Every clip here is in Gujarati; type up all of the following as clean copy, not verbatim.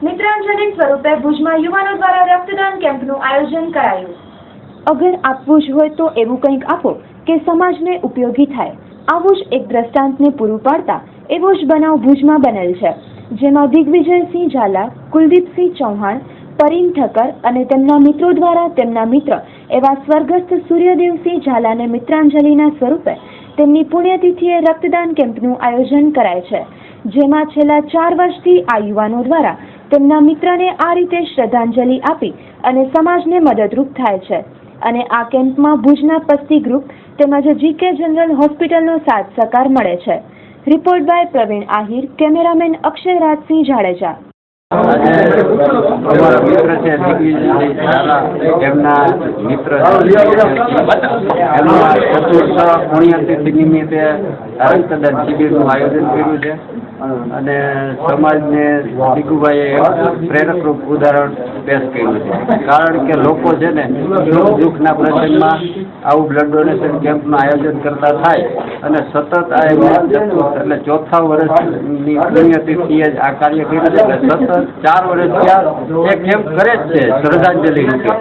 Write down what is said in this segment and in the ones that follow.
મિત્રાંજલિ સ્વરૂપે ભુજમાં યુવાનો દ્વારા રક્તદાન કેમ્પનું આયોજન કરાયું। અગર આપવું જ હોય તો એવું કંઈક આપો કે સમાજને ઉપયોગી થાય, આવું જ એક દ્રષ્ટાંતને પૂરું પાડતા એવો જ બનાવ ભુજમાં બનેલ છે, જેમાં દિગ્વિજયસિંહ ઝાલા, કુલદીપસિંહ ચૌહાણ, પરીન ઠક્કર અને તેમના મિત્રો દ્વારા તેમના મિત્ર એવા સ્વર્ગસ્થ સૂર્યદેવસિંહ ઝાલાને મિત્રાંજલિના સ્વરૂપે તેમની પુણ્યતિથિએ રક્તદાન કેમ્પનું આયોજન કરાય છે, જેમાં છેલ્લા 4 વર્ષથી આ યુવાનો દ્વારા તેમના મિત્રને આ રીતે શ્રદ્ધાંજલિ આપી અને સમાજને મદદરૂપ થાય છે। અને આ કેમ્પમાં ભુજના પસ્તી ગ્રુપ તેમજ જીકે જનરલ હોસ્પિટલનો સાથ સહકાર મળે છે। Report by Pravin Ahir, cameraman Akshay Rajsinh Jadeja. અમારા મિત્ર છે દિગ્વિજયસિંહ ઝાલા, એમના મિત્ર એમના ચતુર્થ પુણ્યતિથિ નિમિત્તે રક્તદાન શિબિરનું આયોજન કર્યું છે અને સમાજને દિગુભાઈએ પ્રેરકરૂપ ઉદાહરણ પેશ કર્યું છે। કારણ કે લોકો છે ને દુઃખના પ્રસંગમાં આવું બ્લડ ડોનેશન કેમ્પનું આયોજન કરતા થાય અને સતત આ એટલે ચોથા વર્ષની પુણ્યતિથિએ જ આ કાર્ય કર્યું છે, એટલે સતત 4 વર્ષથી એ કેમ્પ કરે જ છે શ્રદ્ધાંજલિ રૂપે,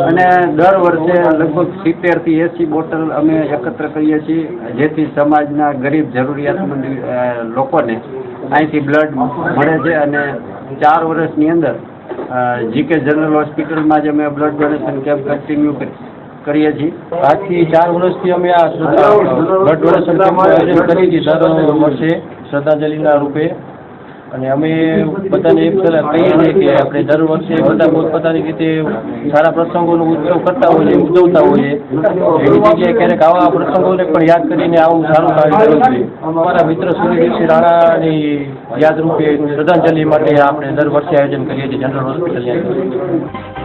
અને દર વર્ષે લગભગ 70 થી 80 બોટલ અમે એકત્ર કરીએ છીએ, જેથી સમાજના ગરીબ જરૂરિયાતમંદ લોકોને અહીંથી બ્લડ મળે છે। અને 4 વર્ષની અંદર જીકે જનરલ હોસ્પિટલમાં જ અમે બ્લડ ડોનેશન કેમ્પ કન્ટિન્યુ કરીએ છીએ। આજથી 4 વર્ષથી અમે આ બ્લડ ડોનેશન કેમ્પનું આયોજન કરી હતી દર વર્ષે શ્રદ્ધાંજલિના રૂપે, અને અમે બધાને એક સલાહ કહીએ છીએ કે આપણે દર વર્ષે બધા પોતપોતાની રીતે સારા પ્રસંગોનો ઉત્સવ કરતા હોઈએ, ઉજવતા હોઈએ, એવી જગ્યાએ ક્યારેક આવા પ્રસંગોને પણ યાદ કરીને આવું સારું કાર્ય કરવું જોઈએ। અમારા મિત્ર સૂર્યદેવસિંહ રાણાની યાદરૂપે શ્રદ્ધાંજલિ માટે આપણે દર વર્ષે આયોજન કરીએ છીએ જનરલ હોસ્પિટલની અંદર।